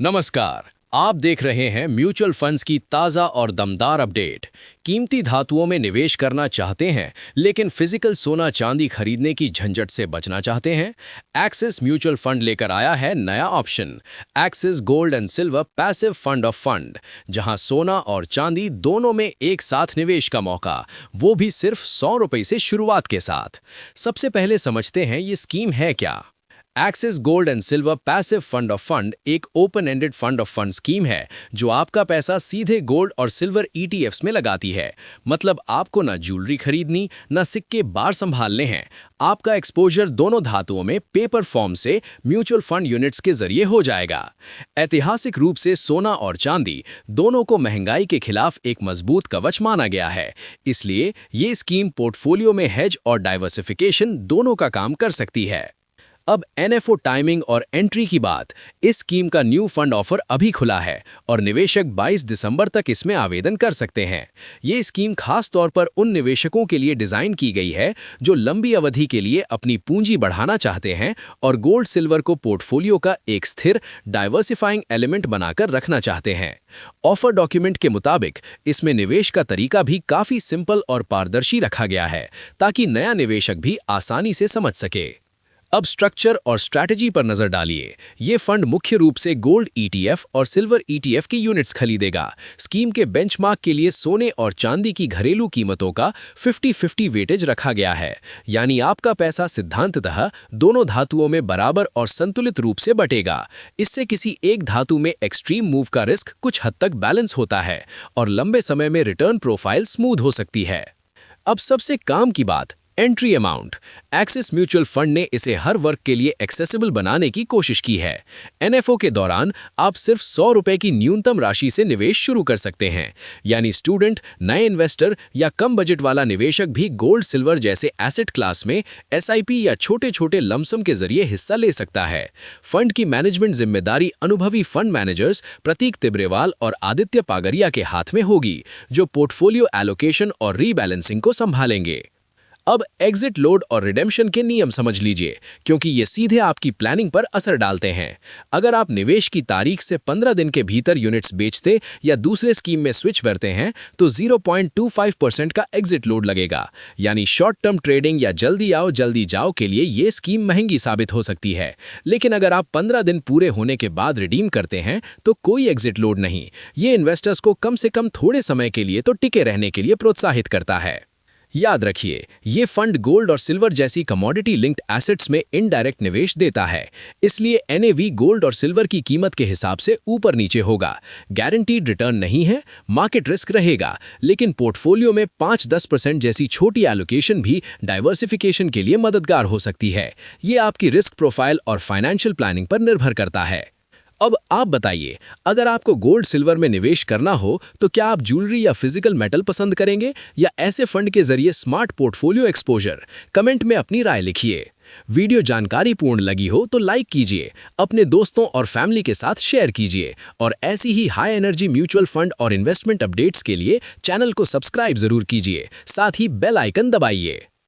नमस्कार। आप देख रहे हैं म्यूचुअल फंड्स की ताज़ा और दमदार अपडेट। कीमती धातुओं में निवेश करना चाहते हैं लेकिन फिजिकल सोना चांदी खरीदने की झंझट से बचना चाहते हैं? एक्सिस म्यूचुअल फंड लेकर आया है नया option, axis gold and silver passive fund of fund, जहां सोना और चांदी दोनों में एक साथ निवेश का मौका, वो भी सिर्फ 100 रुपये से शुरुआत के साथ। सबसे पहले समझते हैं ये स्कीम है क्या। Axis gold and silver passive fund of fund एक open ended fund of fund scheme है जो आपका पैसा सीधे गोल्ड और सिल्वर ईटीएफ्स में लगाती है। मतलब आपको ना ज्वेलरी खरीदनी, ना सिक्के बार संभालने हैं। आपका एक्सपोजर दोनों धातुओं में पेपर फॉर्म से म्यूचुअल फंड यूनिट्स के जरिए हो जाएगा। ऐतिहासिक रूप से सोना और चांदी दोनों को महंगाई के खिलाफ एक मजबूत कवच माना गया है, इसलिए ये स्कीम पोर्टफोलियो में हेज और डाइवर्सिफिकेशन दोनों का काम कर सकती है। अब एनएफओ टाइमिंग और एंट्री की बात। इस स्कीम का न्यू फंड ऑफर अभी खुला है और निवेशक 22 दिसंबर तक इसमें आवेदन कर सकते हैं। ये स्कीम खास तौर पर उन निवेशकों के लिए डिजाइन की गई है जो लंबी अवधि के लिए अपनी पूंजी बढ़ाना चाहते हैं और गोल्ड सिल्वर को पोर्टफोलियो का एक स्थिर डाइवर्सिफाइंग एलिमेंट बनाकर रखना चाहते हैं। ऑफर डॉक्यूमेंट के मुताबिक इसमें निवेश का तरीका भी काफी सिंपल और पारदर्शी रखा गया है ताकि नया निवेशक भी आसानी से समझ सके। अब स्ट्रक्चर और स्ट्रैटेजी पर नजर डालिए। ये फंड मुख्य रूप से गोल्ड ईटीएफ और सिल्वर ईटीएफ की यूनिट्स खरीदेगा। स्कीम के बेंचमार्क के लिए सोने और चांदी की घरेलू कीमतों का 50-50 वेटेज रखा गया है, यानी आपका पैसा सिद्धांततः दोनों धातुओं में बराबर और संतुलित रूप से बटेगा। इससे किसी एक धातु में एक्सट्रीम मूव का रिस्क कुछ हद तक बैलेंस होता है और लंबे समय में रिटर्न प्रोफाइल स्मूथ हो सकती है। अब सबसे काम की बात, entry amount. Axis mutual fund ने इसे हर वर्ग के लिए एक्सेसिबल बनाने की कोशिश की है। एनएफओ के दौरान आप सिर्फ 100 रुपए की न्यूनतम राशि से निवेश शुरू कर सकते हैं, यानी स्टूडेंट, नए इन्वेस्टर या कम बजट वाला निवेशक भी गोल्ड सिल्वर जैसे एसेट क्लास में एसआईपी या छोटे छोटे लमसम के जरिए हिस्सा ले सकता है। फंड की मैनेजमेंट जिम्मेदारी अनुभवी फंड मैनेजर्स प्रतीक तिब्रेवाल और आदित्य पागरिया के हाथ में होगी, जो पोर्टफोलियो एलोकेशन और रीबैलेंसिंग को संभालेंगे। अब एग्जिट लोड और रिडेम्पशन के नियम समझ लीजिए, क्योंकि ये सीधे आपकी प्लानिंग पर असर डालते हैं। अगर आप निवेश की तारीख से 15 दिन के भीतर यूनिट्स बेचते या दूसरे स्कीम में स्विच करते हैं तो 0.25% का एग्जिट लोड लगेगा। यानी शॉर्ट टर्म ट्रेडिंग या जल्दी आओ जल्दी जाओ के लिए ये स्कीम महंगी साबित हो सकती है। लेकिन अगर आप 15 दिन पूरे होने के बाद रिडीम करते हैं तो कोई एग्जिट लोड नहीं। ये इन्वेस्टर्स को कम से कम थोड़े समय के लिए तो टिके रहने के लिए प्रोत्साहित करता है। याद रखिए, ये फंड गोल्ड और सिल्वर जैसी कमोडिटी लिंक्ड एसेट्स में इनडायरेक्ट निवेश देता है, इसलिए एनएवी गोल्ड और सिल्वर की कीमत के हिसाब से ऊपर नीचे होगा। गारंटीड रिटर्न नहीं है, मार्केट रिस्क रहेगा, लेकिन पोर्टफोलियो में 5-10% जैसी छोटी एलोकेशन भी डाइवर्सिफिकेशन के लिए मददगार हो सकती है। ये आपकी रिस्क प्रोफाइल और फाइनेंशियल प्लानिंग पर निर्भर करता है। अब आप बताइए, अगर आपको गोल्ड सिल्वर में निवेश करना हो तो क्या आप ज्वेलरी या फिजिकल मेटल पसंद करेंगे या ऐसे फंड के जरिए स्मार्ट पोर्टफोलियो एक्सपोजर? कमेंट में अपनी राय लिखिए। वीडियो जानकारीपूर्ण लगी हो तो लाइक कीजिए, अपने दोस्तों और फैमिली के साथ शेयर कीजिए और ऐसी ही हाई एनर्जी म्यूचुअल फंड और इन्वेस्टमेंट अपडेट्स के लिए चैनल को सब्सक्राइब जरूर कीजिए, साथ ही बेल आइकन दबाइए।